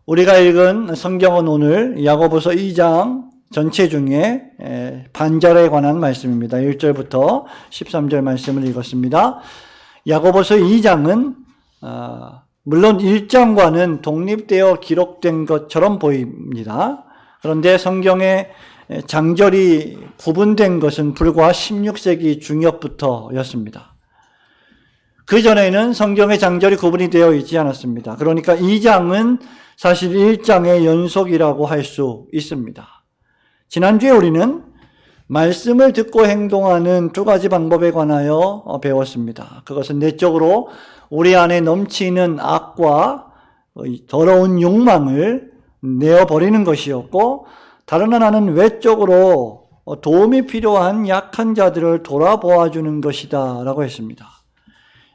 우리가 읽은 성경은 오늘 야고보서 2장 전체 중에 반절에 관한 말씀입니다. 1절부터 13절 말씀을 읽었습니다. 야고보서 2장은 물론 1장과는 독립되어 기록된 것처럼 보입니다. 그런데 성경의 장절이 구분된 것은 불과 16세기 중엽부터였습니다. 그 전에는 성경의 장절이 구분이 되어 있지 않았습니다. 그러니까 2장은 사실 1장의 연속이라고 할 수 있습니다. 지난주에 우리는 말씀을 듣고 행동하는 두 가지 방법에 관하여 배웠습니다. 그것은 내적으로 우리 안에 넘치는 악과 더러운 욕망을 내어버리는 것이었고, 다른 하나는 외적으로 도움이 필요한 약한 자들을 돌아보아주는 것이다 라고 했습니다.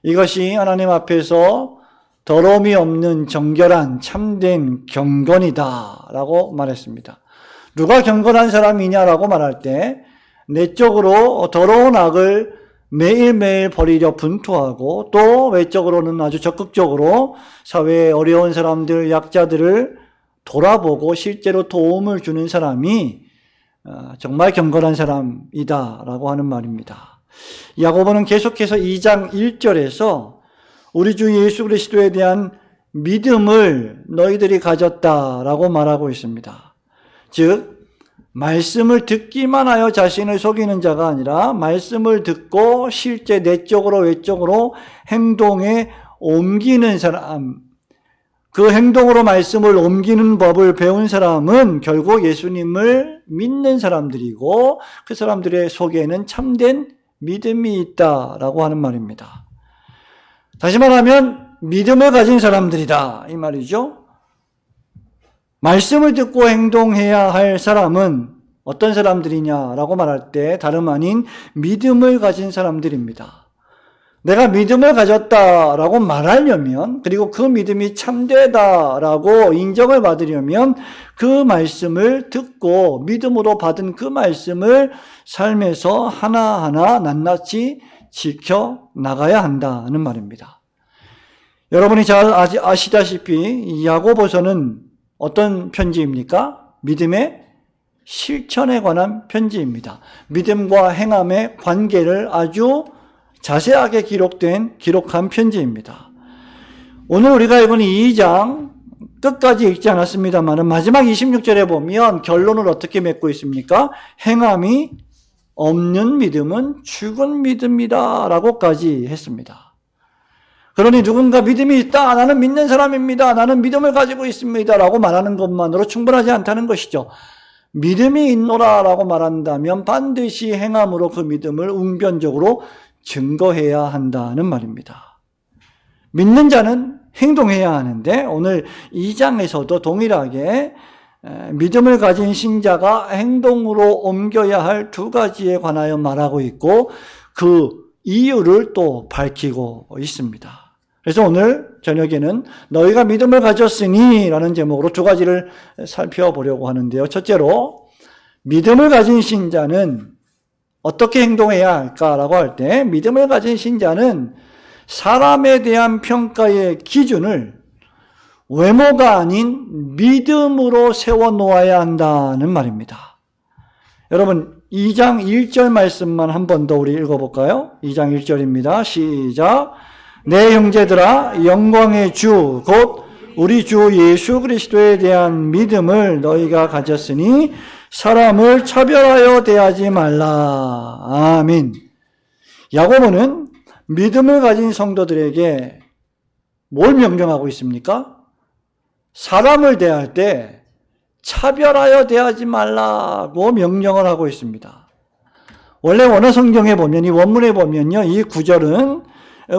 이것이 하나님 앞에서 더러움이 없는 정결한 참된 경건이다 라고 말했습니다. 누가 경건한 사람이냐라고 말할 때 내적으로 더러운 악을 매일매일 버리려 분투하고, 또 외적으로는 아주 적극적으로 사회의 어려운 사람들, 약자들을 돌아보고 실제로 도움을 주는 사람이 정말 경건한 사람이다 라고 하는 말입니다. 야고보는 계속해서 2장 1절에서 우리 주 예수 그리스도에 대한 믿음을 너희들이 가졌다라고 말하고 있습니다. 즉, 말씀을 듣기만 하여 자신을 속이는 자가 아니라 말씀을 듣고 실제 내적으로 외적으로 행동에 옮기는 사람, 그 행동으로 말씀을 옮기는 법을 배운 사람은 결국 예수님을 믿는 사람들이고, 그 사람들의 속에는 참된 믿음이 있다라고 하는 말입니다. 다시 말하면 믿음을 가진 사람들이다 이 말이죠. 말씀을 듣고 행동해야 할 사람은 어떤 사람들이냐라고 말할 때 다름 아닌 믿음을 가진 사람들입니다. 내가 믿음을 가졌다라고 말하려면, 그리고 그 믿음이 참되다라고 인정을 받으려면 그 말씀을 듣고 믿음으로 받은 그 말씀을 삶에서 하나하나 낱낱이 지켜나가야 한다는 말입니다. 여러분이 잘 아시다시피 이 야고보서는 어떤 편지입니까? 믿음의 실천에 관한 편지입니다. 믿음과 행함의 관계를 아주 자세하게 기록한 편지입니다. 오늘 우리가 읽은 2장 끝까지 읽지 않았습니다만 마지막 26절에 보면 결론을 어떻게 맺고 있습니까? 행함이 없는 믿음은 죽은 믿음이다 라고까지 했습니다. 그러니 누군가 믿음이 있다, 나는 믿는 사람입니다, 나는 믿음을 가지고 있습니다 라고 말하는 것만으로 충분하지 않다는 것이죠. 믿음이 있노라 라고 말한다면 반드시 행함으로 그 믿음을 웅변적으로 증거해야 한다는 말입니다. 믿는 자는 행동해야 하는데 오늘 2장에서도 동일하게 믿음을 가진 신자가 행동으로 옮겨야 할 두 가지에 관하여 말하고 있고, 그 이유를 또 밝히고 있습니다. 그래서 오늘 저녁에는 너희가 믿음을 가졌으니 라는 제목으로 두 가지를 살펴보려고 하는데요. 첫째로, 믿음을 가진 신자는 어떻게 행동해야 할까라고 할 때, 믿음을 가진 신자는 사람에 대한 평가의 기준을 외모가 아닌 믿음으로 세워놓아야 한다는 말입니다. 여러분, 2장 1절 말씀만 한 번 더 우리 읽어볼까요? 2장 1절입니다. 시작. 내 형제들아, 영광의 주 곧 우리 주 예수 그리스도에 대한 믿음을 너희가 가졌으니 사람을 차별하여 대하지 말라. 아멘. 야고보는 믿음을 가진 성도들에게 뭘 명령하고 있습니까? 사람을 대할 때 차별하여 대하지 말라고 명령을 하고 있습니다. 원래 원어 성경에 보면, 이 원문에 보면요, 이 구절은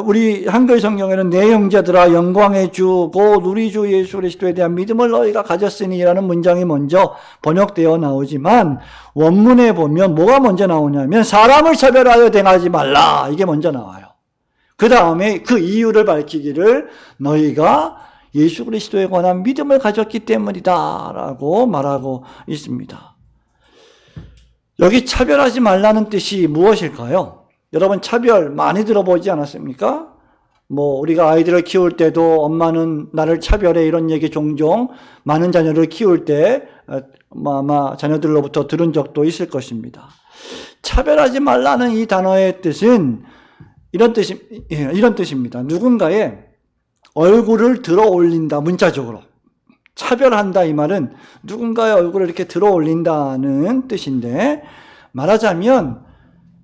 우리 한글 성경에는 내 형제들아 영광의 주 곧 우리 주 예수 그리스도에 대한 믿음을 너희가 가졌으니 라는 문장이 먼저 번역되어 나오지만, 원문에 보면 뭐가 먼저 나오냐면 사람을 차별하여 대하지 말라, 이게 먼저 나와요. 그 다음에 그 이유를 밝히기를 너희가 예수 그리스도에 관한 믿음을 가졌기 때문이다 라고 말하고 있습니다. 여기 차별하지 말라는 뜻이 무엇일까요? 여러분, 차별 많이 들어보지 않았습니까? 우리가 아이들을 키울 때도 엄마는 나를 차별해 이런 얘기 종종 많은 자녀를 키울 때 아마 자녀들로부터 들은 적도 있을 것입니다. 차별하지 말라는 이 단어의 뜻은 이런 뜻입니다. 누군가의 얼굴을 들어 올린다, 문자적으로. 차별한다 이 말은 누군가의 얼굴을 이렇게 들어 올린다는 뜻인데, 말하자면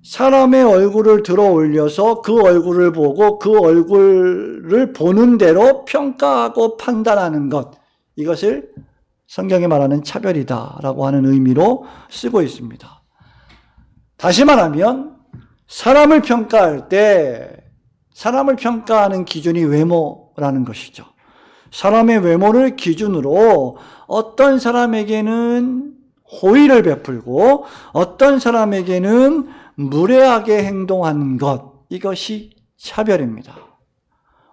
사람의 얼굴을 들어 올려서 그 얼굴을 보고 그 얼굴을 보는 대로 평가하고 판단하는 것, 이것을 성경이 말하는 차별이다라고 하는 의미로 쓰고 있습니다. 다시 말하면 사람을 평가할 때 사람을 평가하는 기준이 외모라는 것이죠. 사람의 외모를 기준으로 어떤 사람에게는 호의를 베풀고 어떤 사람에게는 무례하게 행동하는 것, 이것이 차별입니다.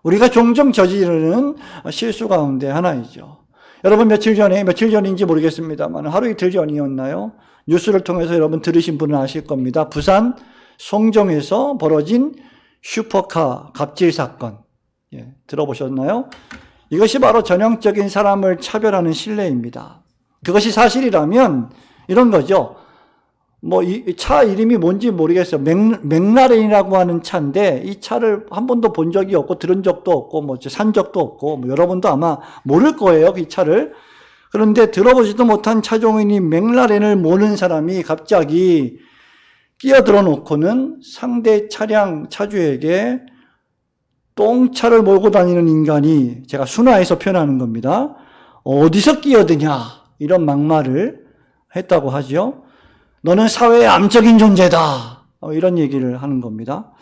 우리가 종종 저지르는 실수 가운데 하나이죠. 여러분 며칠 전인지 모르겠습니다만 하루 이틀 전이었나요? 뉴스를 통해서 여러분 들으신 분은 아실 겁니다. 부산 송정에서 벌어진 슈퍼카 갑질 사건. 들어보셨나요? 이것이 바로 전형적인 사람을 차별하는 실례입니다. 그것이 사실이라면 이런 거죠. 이 차 이름이 뭔지 모르겠어요. 맥라렌이라고 하는 차인데 이 차를 한 번도 본 적이 없고 들은 적도 없고 산 적도 없고 여러분도 아마 모를 거예요, 이 차를. 그런데 들어보지도 못한 차종인이 맥라렌을 모는 사람이 갑자기 끼어들어 놓고는 상대 차주에게 똥차를 몰고 다니는 인간이, 제가 순화해서 표현하는 겁니다, 어디서 끼어드냐 이런 막말을 했다고 하죠. 너는 사회의 암적인 존재다, 이런 얘기를 하는 겁니다.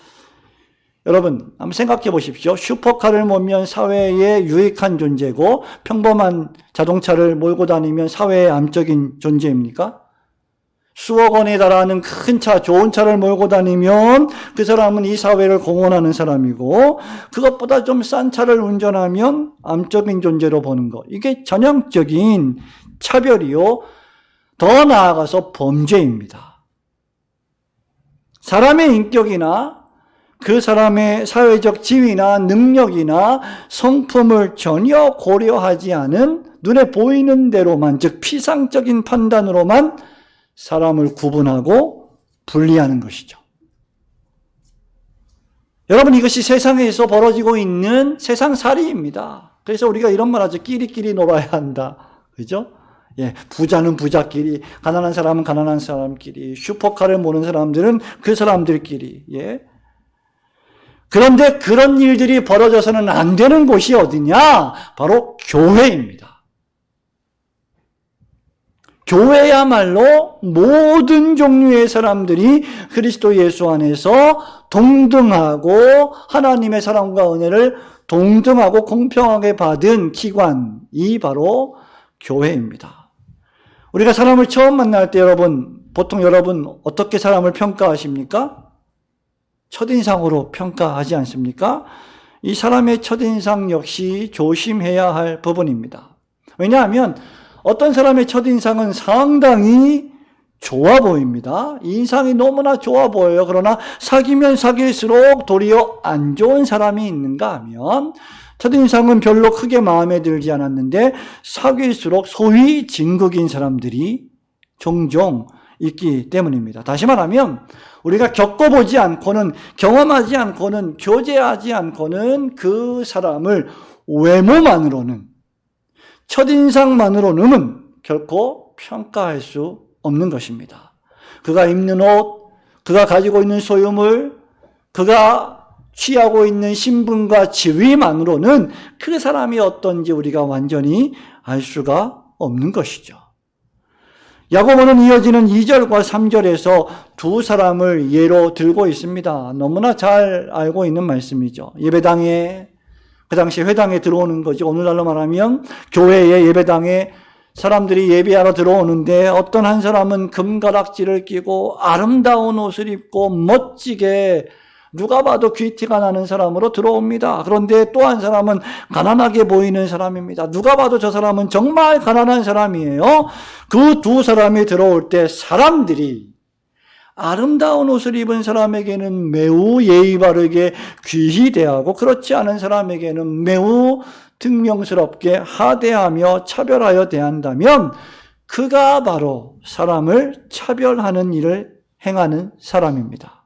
여러분 한번 생각해 보십시오. 슈퍼카를 몰면 사회에 유익한 존재고 평범한 자동차를 몰고 다니면 사회의 암적인 존재입니까? 수억 원에 달하는 큰 차, 좋은 차를 몰고 다니면 그 사람은 이 사회를 공헌하는 사람이고, 그것보다 좀 싼 차를 운전하면 암적인 존재로 보는 것, 이게 전형적인 차별이요, 더 나아가서 범죄입니다. 사람의 인격이나 그 사람의 사회적 지위나 능력이나 성품을 전혀 고려하지 않은 눈에 보이는 대로만, 즉 피상적인 판단으로만 사람을 구분하고 분리하는 것이죠. 여러분 이것이 세상에서 벌어지고 있는 세상살이입니다. 그래서 우리가 이런 말 하죠. 끼리끼리 놀아야 한다. 그죠? 부자는 부자끼리, 가난한 사람은 가난한 사람끼리, 슈퍼카를 모는 사람들은 그 사람들끼리. 그런데 그런 일들이 벌어져서는 안 되는 곳이 어디냐? 바로 교회입니다. 교회야말로 모든 종류의 사람들이 그리스도 예수 안에서 동등하고 하나님의 사랑과 은혜를 동등하고 공평하게 받은 기관이 바로 교회입니다. 우리가 사람을 처음 만날 때 보통 여러분 어떻게 사람을 평가하십니까? 첫인상으로 평가하지 않습니까? 이 사람의 첫인상 역시 조심해야 할 부분입니다. 왜냐하면 어떤 사람의 첫인상은 상당히 좋아 보입니다. 인상이 너무나 좋아 보여요. 그러나 사귀면 사귈수록 도리어 안 좋은 사람이 있는가 하면, 첫인상은 별로 크게 마음에 들지 않았는데 사귈수록 소위 진국인 사람들이 종종 있기 때문입니다. 다시 말하면 우리가 겪어보지 않고는, 경험하지 않고는, 교제하지 않고는 그 사람을 외모만으로는, 첫인상만으로는 결코 평가할 수 없는 것입니다. 그가 입는 옷, 그가 가지고 있는 소유물, 그가 취하고 있는 신분과 지위만으로는 그 사람이 어떤지 우리가 완전히 알 수가 없는 것이죠. 야고보는 이어지는 2절과 3절에서 두 사람을 예로 들고 있습니다. 너무나 잘 알고 있는 말씀이죠. 예배당에, 그 당시 회당에 들어오는 거죠. 오늘날로 말하면 교회의 예배당에 사람들이 예배하러 들어오는데 어떤 한 사람은 금가락지를 끼고 아름다운 옷을 입고 멋지게 누가 봐도 귀티가 나는 사람으로 들어옵니다. 그런데 또 한 사람은 가난하게 보이는 사람입니다. 누가 봐도 저 사람은 정말 가난한 사람이에요. 그 두 사람이 들어올 때 사람들이 아름다운 옷을 입은 사람에게는 매우 예의 바르게 귀히 대하고 그렇지 않은 사람에게는 매우 등명스럽게 하대하며 차별하여 대한다면 그가 바로 사람을 차별하는 일을 행하는 사람입니다.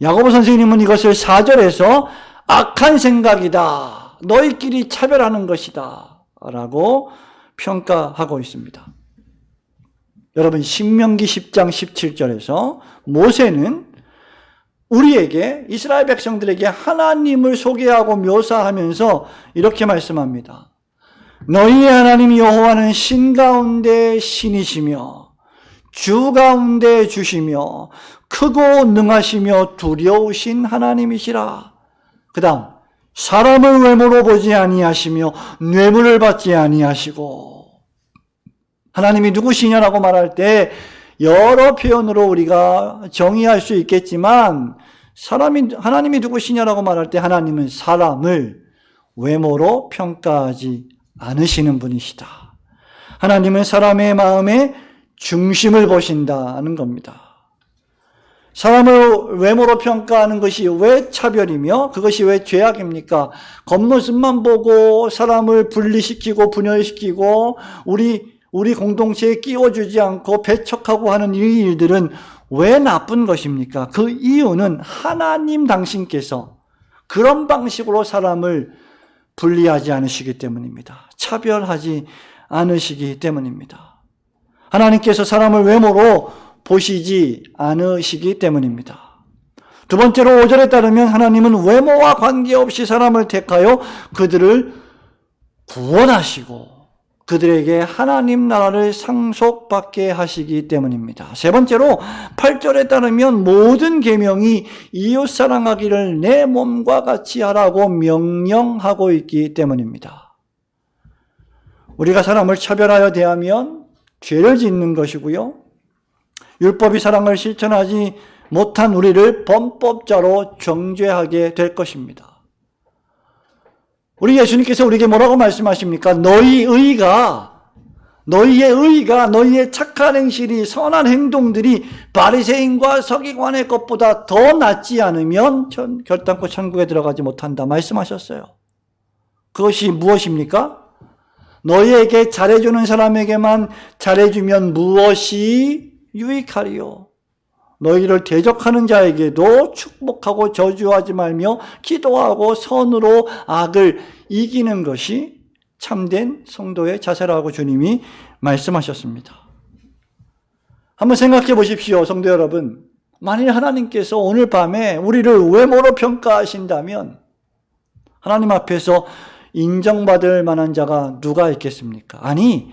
야고보 선생님은 이것을 4절에서 악한 생각이다. 너희끼리 차별하는 것이다. 라고 평가하고 있습니다. 여러분 신명기 10장 17절에서 모세는 우리에게 이스라엘 백성들에게 하나님을 소개하고 묘사하면서 이렇게 말씀합니다. 너희의 하나님 여호와는 신 가운데 신이시며 주 가운데 주시며 크고 능하시며 두려우신 하나님이시라. 그 다음 사람을 외모로 보지 아니하시며 뇌물을 받지 아니하시고. 하나님이 누구시냐라고 말할 때 여러 표현으로 우리가 정의할 수 있겠지만 하나님이 누구시냐라고 말할 때 하나님은 사람을 외모로 평가하지 않으시는 분이시다. 하나님은 사람의 마음의 중심을 보신다는 겁니다. 사람을 외모로 평가하는 것이 왜 차별이며 그것이 왜 죄악입니까? 겉모습만 보고 사람을 분리시키고 분열시키고 우리 공동체에 끼워주지 않고 배척하고 하는 이 일들은 왜 나쁜 것입니까? 그 이유는 하나님 당신께서 그런 방식으로 사람을 분리하지 않으시기 때문입니다. 차별하지 않으시기 때문입니다. 하나님께서 사람을 외모로 보시지 않으시기 때문입니다. 두 번째로 5절에 따르면 하나님은 외모와 관계없이 사람을 택하여 그들을 구원하시고 그들에게 하나님 나라를 상속받게 하시기 때문입니다. 세 번째로 8절에 따르면 모든 계명이 이웃 사랑하기를 내 몸과 같이 하라고 명령하고 있기 때문입니다. 우리가 사람을 차별하여 대하면 죄를 짓는 것이고요. 율법이 사랑을 실천하지 못한 우리를 범법자로 정죄하게 될 것입니다. 우리 예수님께서 우리에게 뭐라고 말씀하십니까? 너희의 의가, 너희의 착한 행실이, 선한 행동들이 바리새인과 서기관의 것보다 더 낫지 않으면 결단코 천국에 들어가지 못한다 말씀하셨어요. 그것이 무엇입니까? 너희에게 잘해주는 사람에게만 잘해주면 무엇이 유익하리요? 너희를 대적하는 자에게도 축복하고 저주하지 말며 기도하고 선으로 악을 이기는 것이 참된 성도의 자세라고 주님이 말씀하셨습니다. 한번 생각해 보십시오, 성도 여러분. 만일 하나님께서 오늘 밤에 우리를 외모로 평가하신다면 하나님 앞에서 인정받을 만한 자가 누가 있겠습니까? 아니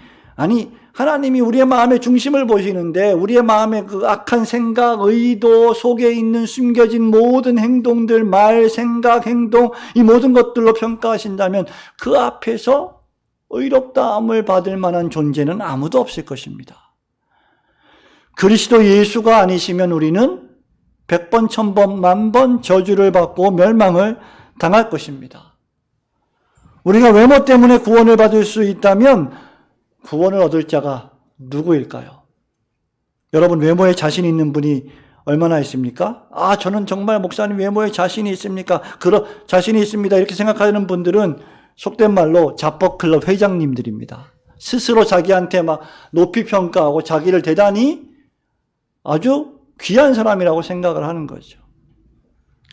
하나님이 우리의 마음의 중심을 보시는데 우리의 마음의 그 악한 생각, 의도 속에 있는 숨겨진 모든 행동들, 말, 생각, 행동 이 모든 것들로 평가하신다면 그 앞에서 의롭다함을 받을 만한 존재는 아무도 없을 것입니다. 그리스도 예수가 아니시면 우리는 100번, 1000번, 10,000번 저주를 받고 멸망을 당할 것입니다. 우리가 외모 때문에 구원을 받을 수 있다면 구원을 얻을 자가 누구일까요? 여러분 외모에 자신 있는 분이 얼마나 있습니까? 저는 정말 목사님 외모에 자신이 있습니까? 자신이 있습니다. 이렇게 생각하는 분들은 속된 말로 자뻑클럽 회장님들입니다. 스스로 자기한테 막 높이 평가하고 자기를 대단히 아주 귀한 사람이라고 생각을 하는 거죠.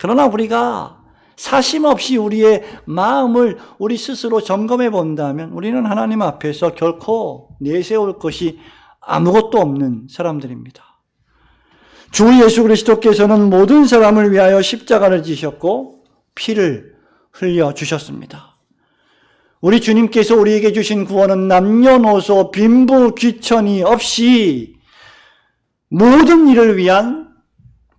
그러나 우리가 사심 없이 우리의 마음을 우리 스스로 점검해 본다면 우리는 하나님 앞에서 결코 내세울 것이 아무것도 없는 사람들입니다. 주 예수 그리스도께서는 모든 사람을 위하여 십자가를 지셨고 피를 흘려 주셨습니다. 우리 주님께서 우리에게 주신 구원은 남녀노소 빈부 귀천이 없이 모든 일을 위한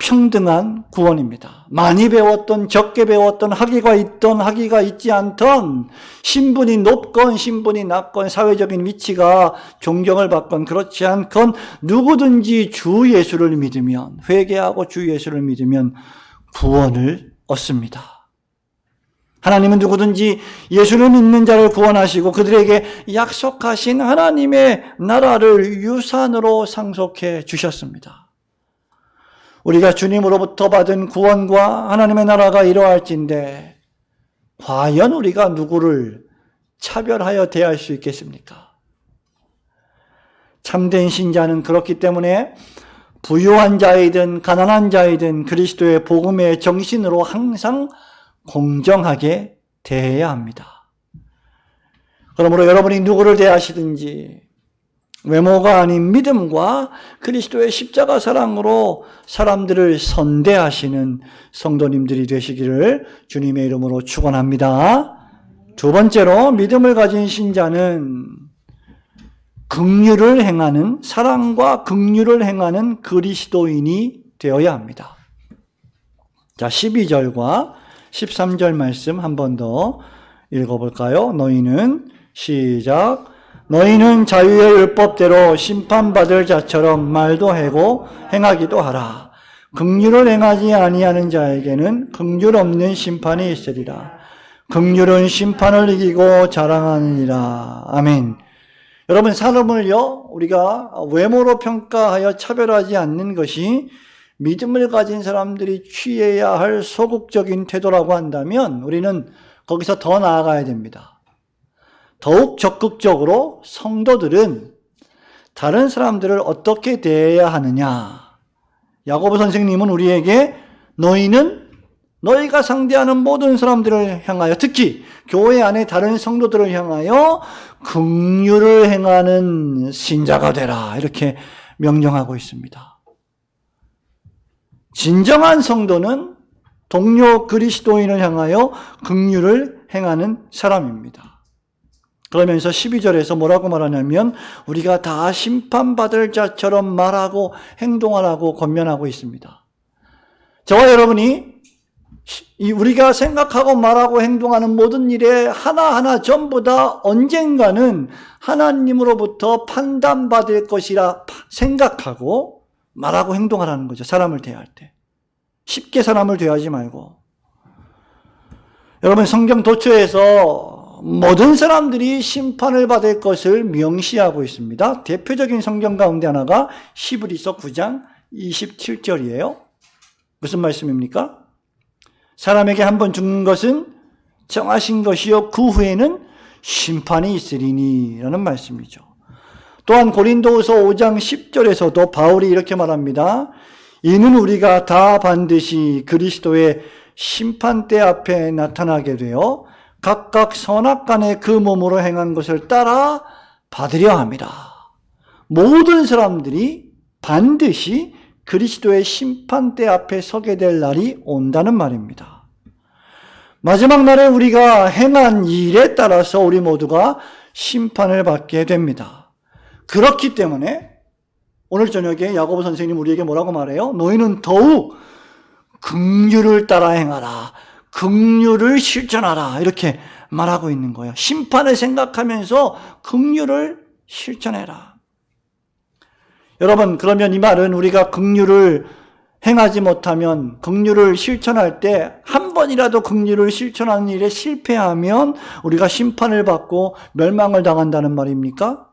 평등한 구원입니다. 많이 배웠던 적게 배웠던 학위가 있던 학위가 있지 않던 신분이 높건 신분이 낮건 사회적인 위치가 존경을 받건 그렇지 않건 누구든지 주 예수를 믿으면 회개하고 주 예수를 믿으면 구원을 얻습니다. 하나님은 누구든지 예수를 믿는 자를 구원하시고 그들에게 약속하신 하나님의 나라를 유산으로 상속해 주셨습니다. 우리가 주님으로부터 받은 구원과 하나님의 나라가 이루어질진데 과연 우리가 누구를 차별하여 대할 수 있겠습니까? 참된 신자는 그렇기 때문에 부유한 자이든 가난한 자이든 그리스도의 복음의 정신으로 항상 공정하게 대해야 합니다. 그러므로 여러분이 누구를 대하시든지 외모가 아닌 믿음과 그리스도의 십자가 사랑으로 사람들을 선대하시는 성도님들이 되시기를 주님의 이름으로 축원합니다. 두 번째로 믿음을 가진 신자는 긍휼을 행하는, 사랑과 긍휼을 행하는 그리스도인이 되어야 합니다. 자, 12절과 13절 말씀 한 번 더 읽어볼까요? 시작. 너희는 자유의 율법대로 심판받을 자처럼 말도 하고 행하기도 하라. 긍휼을 행하지 아니하는 자에게는 긍휼 없는 심판이 있으리라. 긍휼은 심판을 이기고 자랑하느니라. 아멘. 여러분, 사람을요, 우리가 외모로 평가하여 차별하지 않는 것이 믿음을 가진 사람들이 취해야 할 소극적인 태도라고 한다면 우리는 거기서 더 나아가야 됩니다. 더욱 적극적으로 성도들은 다른 사람들을 어떻게 대해야 하느냐. 야고보 선생님은 우리에게 너희가 상대하는 모든 사람들을 향하여, 특히 교회 안에 다른 성도들을 향하여 긍휼을 행하는 신자가 되라, 이렇게 명령하고 있습니다. 진정한 성도는 동료 그리스도인을 향하여 긍휼을 행하는 사람입니다. 그러면서 12절에서 뭐라고 말하냐면 우리가 다 심판받을 자처럼 말하고 행동하라고 권면하고 있습니다. 저와 여러분이 우리가 생각하고 말하고 행동하는 모든 일에 하나하나 전부 다 언젠가는 하나님으로부터 판단받을 것이라 생각하고 말하고 행동하라는 거죠. 사람을 대할 때. 쉽게 사람을 대하지 말고. 여러분, 성경 도처에서 모든 사람들이 심판을 받을 것을 명시하고 있습니다. 대표적인 성경 가운데 하나가 히브리서 9장 27절이에요. 무슨 말씀입니까? 사람에게 한 번 죽는 것은 정하신 것이요 그 후에는 심판이 있으리니 라는 말씀이죠. 또한 고린도후서 5장 10절에서도 바울이 이렇게 말합니다. 이는 우리가 다 반드시 그리스도의 심판대 앞에 나타나게 되어 각각 선악간에 그 몸으로 행한 것을 따라 받으려 합니다. 모든 사람들이 반드시 그리스도의 심판대 앞에 서게 될 날이 온다는 말입니다. 마지막 날에 우리가 행한 일에 따라서 우리 모두가 심판을 받게 됩니다. 그렇기 때문에 오늘 저녁에 야고보 선생님 우리에게 뭐라고 말해요? 너희는 더욱 긍휼을 따라 행하라. 긍휼을 실천하라. 이렇게 말하고 있는 거예요. 심판을 생각하면서 긍휼을 실천해라. 여러분, 그러면 이 말은 우리가 긍휼을 행하지 못하면, 긍휼을 실천할 때 한 번이라도 긍휼을 실천하는 일에 실패하면 우리가 심판을 받고 멸망을 당한다는 말입니까?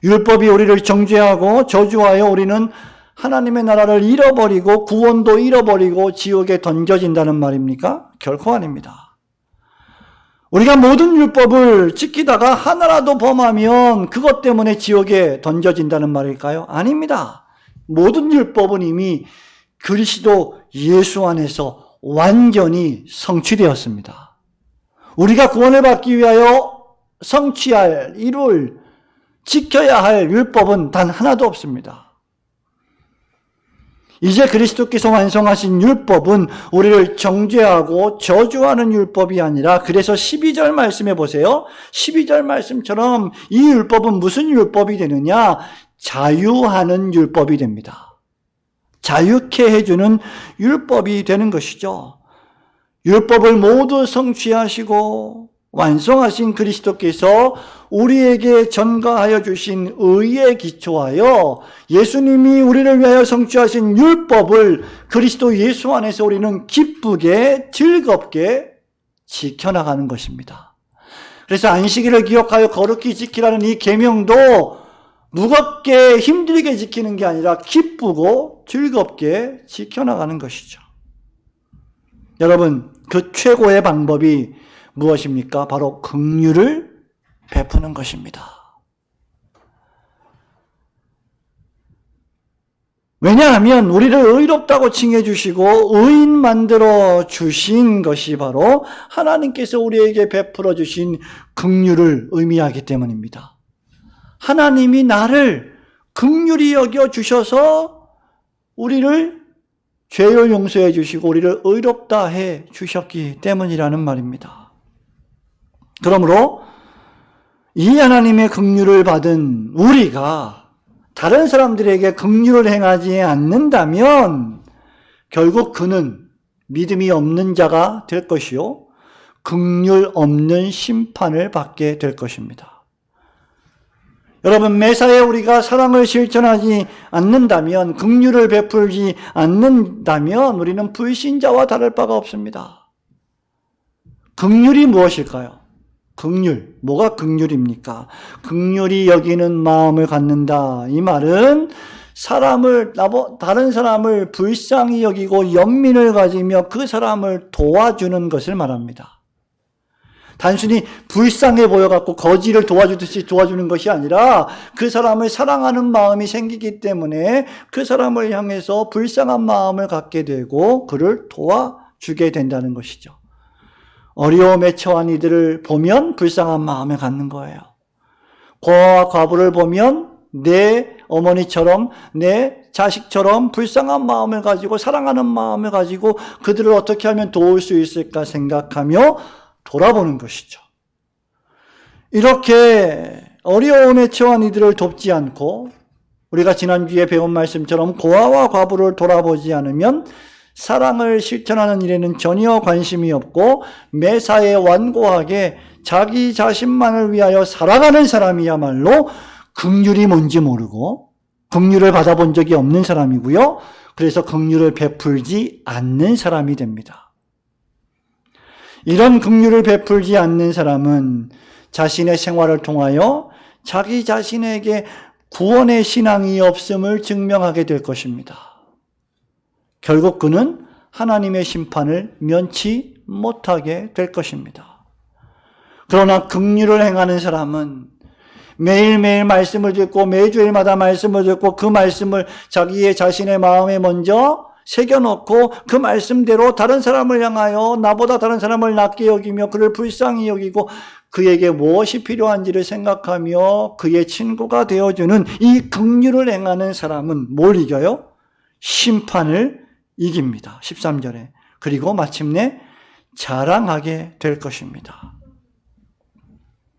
율법이 우리를 정죄하고 저주하여 우리는 하나님의 나라를 잃어버리고 구원도 잃어버리고 지옥에 던져진다는 말입니까? 결코 아닙니다. 우리가 모든 율법을 지키다가 하나라도 범하면 그것 때문에 지옥에 던져진다는 말일까요? 아닙니다. 모든 율법은 이미 그리스도 예수 안에서 완전히 성취되었습니다. 우리가 구원을 받기 위하여 성취할, 이룰, 지켜야 할 율법은 단 하나도 없습니다. 이제 그리스도께서 완성하신 율법은 우리를 정죄하고 저주하는 율법이 아니라, 그래서 12절 말씀해 보세요. 12절 말씀처럼 이 율법은 무슨 율법이 되느냐? 자유하는 율법이 됩니다. 자유케 해주는 율법이 되는 것이죠. 율법을 모두 성취하시고 완성하신 그리스도께서 우리에게 전가하여 주신 의에 기초하여 예수님이 우리를 위하여 성취하신 율법을 그리스도 예수 안에서 우리는 기쁘게 즐겁게 지켜나가는 것입니다. 그래서 안식일을 기억하여 거룩히 지키라는 이 계명도 무겁게 힘들게 지키는 게 아니라 기쁘고 즐겁게 지켜나가는 것이죠. 여러분, 그 최고의 방법이 무엇입니까? 바로 긍휼을 베푸는 것입니다. 왜냐하면 우리를 의롭다고 칭해 주시고 의인 만들어 주신 것이 바로 하나님께서 우리에게 베풀어 주신 긍휼을 의미하기 때문입니다. 하나님이 나를 긍휼히 여겨 주셔서 우리를 죄를 용서해 주시고 우리를 의롭다 해 주셨기 때문이라는 말입니다. 그러므로 이 하나님의 긍휼을 받은 우리가 다른 사람들에게 긍휼을 행하지 않는다면 결국 그는 믿음이 없는 자가 될 것이요 긍휼 없는 심판을 받게 될 것입니다. 여러분, 매사에 우리가 사랑을 실천하지 않는다면, 긍휼을 베풀지 않는다면 우리는 불신자와 다를 바가 없습니다. 긍휼이 무엇일까요? 긍휼, 뭐가 긍휼입니까? 긍휼히 여기는 마음을 갖는다. 이 말은 다른 사람을 불쌍히 여기고 연민을 가지며 그 사람을 도와주는 것을 말합니다. 단순히 불쌍해 보여갖고 거지를 도와주듯이 도와주는 것이 아니라 그 사람을 사랑하는 마음이 생기기 때문에 그 사람을 향해서 불쌍한 마음을 갖게 되고 그를 도와주게 된다는 것이죠. 어려움에 처한 이들을 보면 불쌍한 마음을 갖는 거예요. 고아와 과부를 보면 내 어머니처럼 내 자식처럼 불쌍한 마음을 가지고 사랑하는 마음을 가지고 그들을 어떻게 하면 도울 수 있을까 생각하며 돌아보는 것이죠. 이렇게 어려움에 처한 이들을 돕지 않고 우리가 지난주에 배운 말씀처럼 고아와 과부를 돌아보지 않으면 사랑을 실천하는 일에는 전혀 관심이 없고 매사에 완고하게 자기 자신만을 위하여 살아가는 사람이야말로 긍휼이 뭔지 모르고 긍휼을 받아본 적이 없는 사람이고요. 그래서 긍휼을 베풀지 않는 사람이 됩니다. 이런 긍휼을 베풀지 않는 사람은 자신의 생활을 통하여 자기 자신에게 구원의 신앙이 없음을 증명하게 될 것입니다. 결국 그는 하나님의 심판을 면치 못하게 될 것입니다. 그러나 긍휼을 행하는 사람은 매일매일 말씀을 듣고 매주일마다 말씀을 듣고 그 말씀을 자신의 마음에 먼저 새겨놓고 그 말씀대로 다른 사람을 향하여 나보다 다른 사람을 낮게 여기며 그를 불쌍히 여기고 그에게 무엇이 필요한지를 생각하며 그의 친구가 되어주는 이 긍휼을 행하는 사람은 뭘 이겨요? 심판을 이깁니다. 13절에. 그리고 마침내 자랑하게 될 것입니다.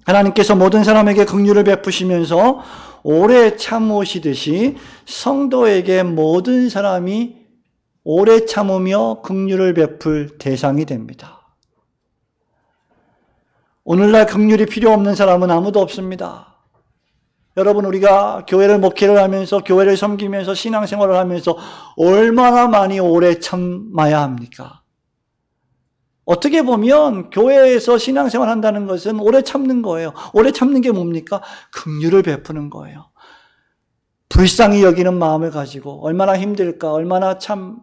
하나님께서 모든 사람에게 긍휼을 베푸시면서 오래 참으시듯이 성도에게 모든 사람이 오래 참으며 긍휼을 베풀 대상이 됩니다. 오늘날 긍휼이 필요 없는 사람은 아무도 없습니다. 여러분, 우리가 교회를 목회를 하면서 교회를 섬기면서 신앙생활을 하면서 얼마나 많이 오래 참아야 합니까? 어떻게 보면 교회에서 신앙생활 한다는 것은 오래 참는 거예요. 오래 참는 게 뭡니까? 긍휼을 베푸는 거예요. 불쌍히 여기는 마음을 가지고 얼마나 힘들까? 얼마나 참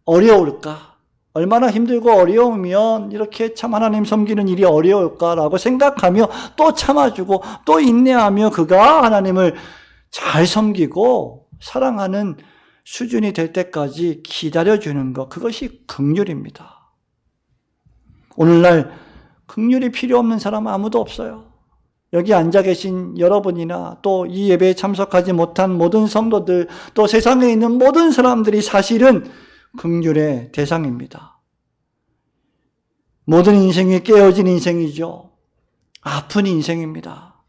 어려울까? 얼마나 힘들고 어려우면 이렇게 참 하나님 섬기는 일이 어려울까라고 생각하며 또 참아주고 또 인내하며 그가 하나님을 잘 섬기고 사랑하는 수준이 될 때까지 기다려주는 것, 그것이 긍휼입니다. 오늘날 긍휼이 필요 없는 사람은 아무도 없어요. 여기 앉아 계신 여러분이나 또 이 예배에 참석하지 못한 모든 성도들, 또 세상에 있는 모든 사람들이 사실은 긍휼의 대상입니다. 모든 인생이 깨어진 인생이죠. 아픈 인생입니다.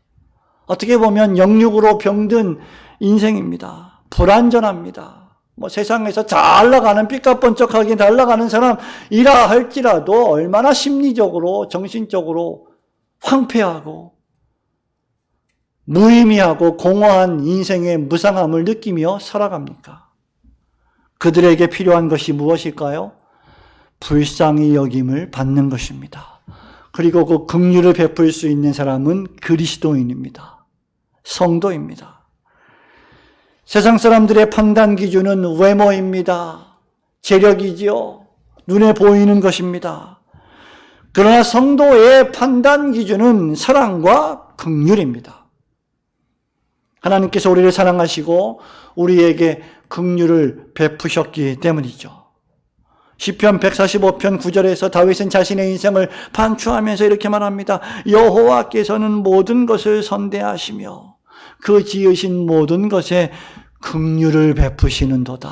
어떻게 보면 영육으로 병든 인생입니다. 불완전합니다. 세상에서 잘 나가는 삐까뻔쩍하게 잘 나가는 사람이라 할지라도 얼마나 심리적으로 정신적으로 황폐하고 무의미하고 공허한 인생의 무상함을 느끼며 살아갑니까? 그들에게 필요한 것이 무엇일까요? 불쌍히 여김을 받는 것입니다. 그리고 그 긍휼을 베풀 수 있는 사람은 그리스도인입니다. 성도입니다. 세상 사람들의 판단 기준은 외모입니다. 재력이지요. 눈에 보이는 것입니다. 그러나 성도의 판단 기준은 사랑과 긍휼입니다. 하나님께서 우리를 사랑하시고 우리에게 긍휼을 베푸셨기 때문이죠. 시편 145편 9절에서 다윗은 자신의 인생을 반추하면서 이렇게 말합니다. 여호와께서는 모든 것을 선대하시며 그 지으신 모든 것에 긍휼을 베푸시는도다.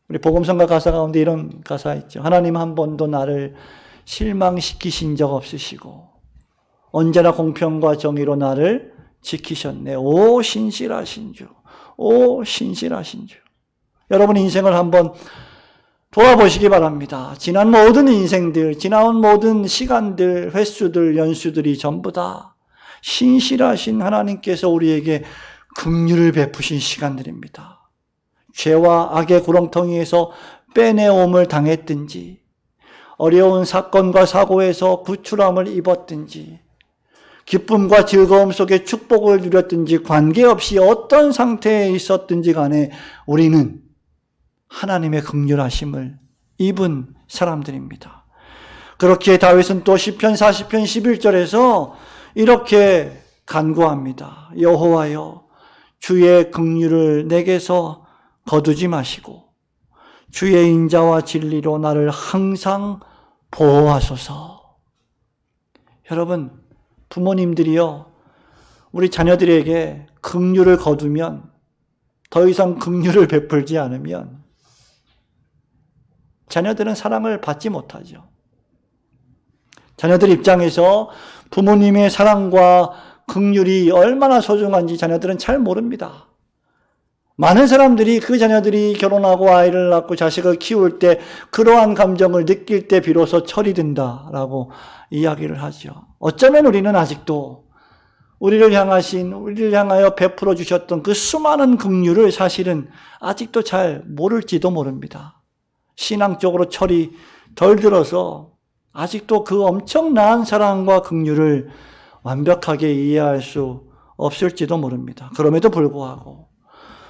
우리 복음성가 가사 가운데 이런 가사 있죠. 하나님 한 번도 나를 실망시키신 적 없으시고 언제나 공평과 정의로 나를 지키셨네. 오 신실하신 주. 오 신실하신 주. 여러분 인생을 한번 돌아보시기 바랍니다. 지난 모든 인생들, 지나온 모든 시간들, 횟수들, 연수들이 전부 다 신실하신 하나님께서 우리에게 긍휼을 베푸신 시간들입니다. 죄와 악의 구렁텅이에서 빼내옴을 당했든지, 어려운 사건과 사고에서 구출함을 입었든지, 기쁨과 즐거움 속에 축복을 누렸든지 관계없이 어떤 상태에 있었든지 간에 우리는 하나님의 긍휼하심을 입은 사람들입니다. 그렇게 다윗은 또 시편 40편 11절에서 이렇게 간구합니다. 여호와여 주의 긍휼을 내게서 거두지 마시고 주의 인자와 진리로 나를 항상 보호하소서. 여러분 부모님들이요 우리 자녀들에게 긍휼을 거두면 더 이상 긍휼을 베풀지 않으면 자녀들은 사랑을 받지 못하죠. 자녀들 입장에서 부모님의 사랑과 긍휼이 얼마나 소중한지 자녀들은 잘 모릅니다. 많은 사람들이 그 자녀들이 결혼하고 아이를 낳고 자식을 키울 때 그러한 감정을 느낄 때 비로소 철이 든다라고 이야기를 하죠. 어쩌면 우리는 아직도 우리를 향하여 베풀어 주셨던 그 수많은 긍휼을 사실은 아직도 잘 모를지도 모릅니다. 신앙적으로 철이 덜 들어서 아직도 그 엄청난 사랑과 긍휼을 완벽하게 이해할 수 없을지도 모릅니다. 그럼에도 불구하고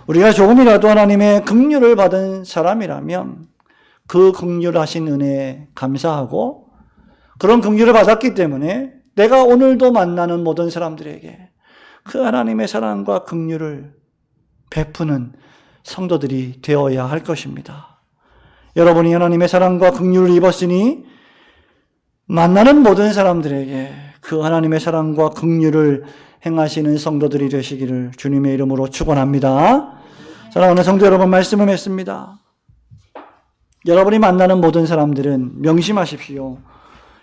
우리가 조금이라도 하나님의 긍휼을 받은 사람이라면 그 긍휼하신 은혜에 감사하고 그런 긍휼을 받았기 때문에 내가 오늘도 만나는 모든 사람들에게 그 하나님의 사랑과 긍휼을 베푸는 성도들이 되어야 할 것입니다. 여러분이 하나님의 사랑과 긍휼을 입었으니 만나는 모든 사람들에게 그 하나님의 사랑과 긍휼을 행하시는 성도들이 되시기를 주님의 이름으로 축원합니다. 사랑하는 성도 여러분, 말씀을 맺습니다. 여러분이 만나는 모든 사람들은 명심하십시오.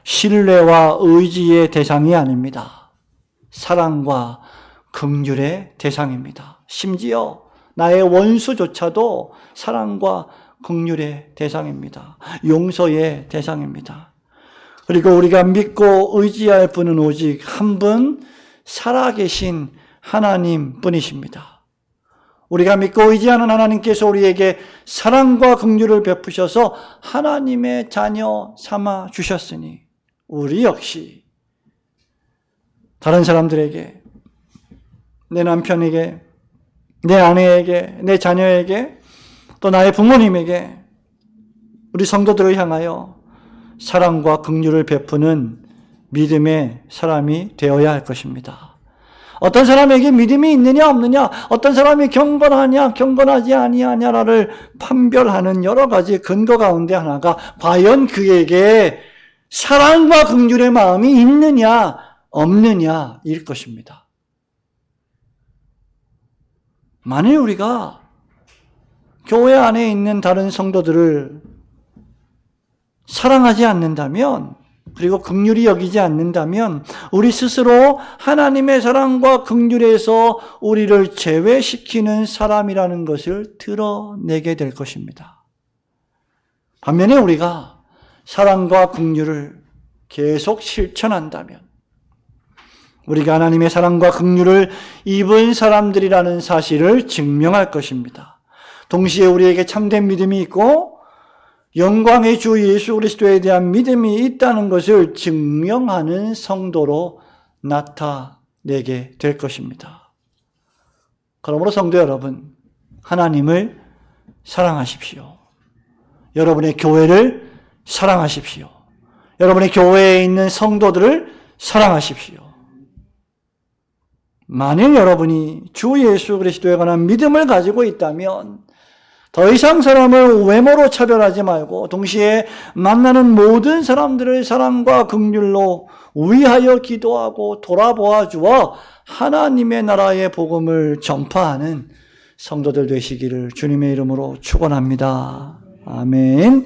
신뢰와 의지의 대상이 아닙니다. 사랑과 긍휼의 대상입니다. 심지어 나의 원수조차도 사랑과 긍휼의 대상입니다. 용서의 대상입니다. 그리고 우리가 믿고 의지할 분은 오직 한 분 살아계신 하나님 뿐이십니다. 우리가 믿고 의지하는 하나님께서 우리에게 사랑과 긍휼을 베푸셔서 하나님의 자녀 삼아 주셨으니 우리 역시 다른 사람들에게, 내 남편에게, 내 아내에게, 내 자녀에게, 또 나의 부모님에게, 우리 성도들을 향하여 사랑과 긍휼을 베푸는 믿음의 사람이 되어야 할 것입니다. 어떤 사람에게 믿음이 있느냐 없느냐, 어떤 사람이 경건하냐 경건하지 아니하냐를 판별하는 여러 가지 근거 가운데 하나가 과연 그에게 사랑과 긍휼의 마음이 있느냐 없느냐일 것입니다. 만일 우리가 교회 안에 있는 다른 성도들을 사랑하지 않는다면, 그리고 긍휼히 여기지 않는다면 우리 스스로 하나님의 사랑과 긍휼에서 우리를 제외시키는 사람이라는 것을 드러내게 될 것입니다. 반면에 우리가 사랑과 긍휼을 계속 실천한다면 우리가 하나님의 사랑과 긍휼을 입은 사람들이라는 사실을 증명할 것입니다. 동시에 우리에게 참된 믿음이 있고 영광의 주 예수 그리스도에 대한 믿음이 있다는 것을 증명하는 성도로 나타나게 내게 될 것입니다. 그러므로 성도 여러분, 하나님을 사랑하십시오. 여러분의 교회를 사랑하십시오. 여러분의 교회에 있는 성도들을 사랑하십시오. 만일 여러분이 주 예수 그리스도에 관한 믿음을 가지고 있다면 더 이상 사람을 외모로 차별하지 말고 동시에 만나는 모든 사람들을 사랑과 긍휼로 위하여 기도하고 돌아보아 주어 하나님의 나라의 복음을 전파하는 성도들 되시기를 주님의 이름으로 축원합니다. 아멘.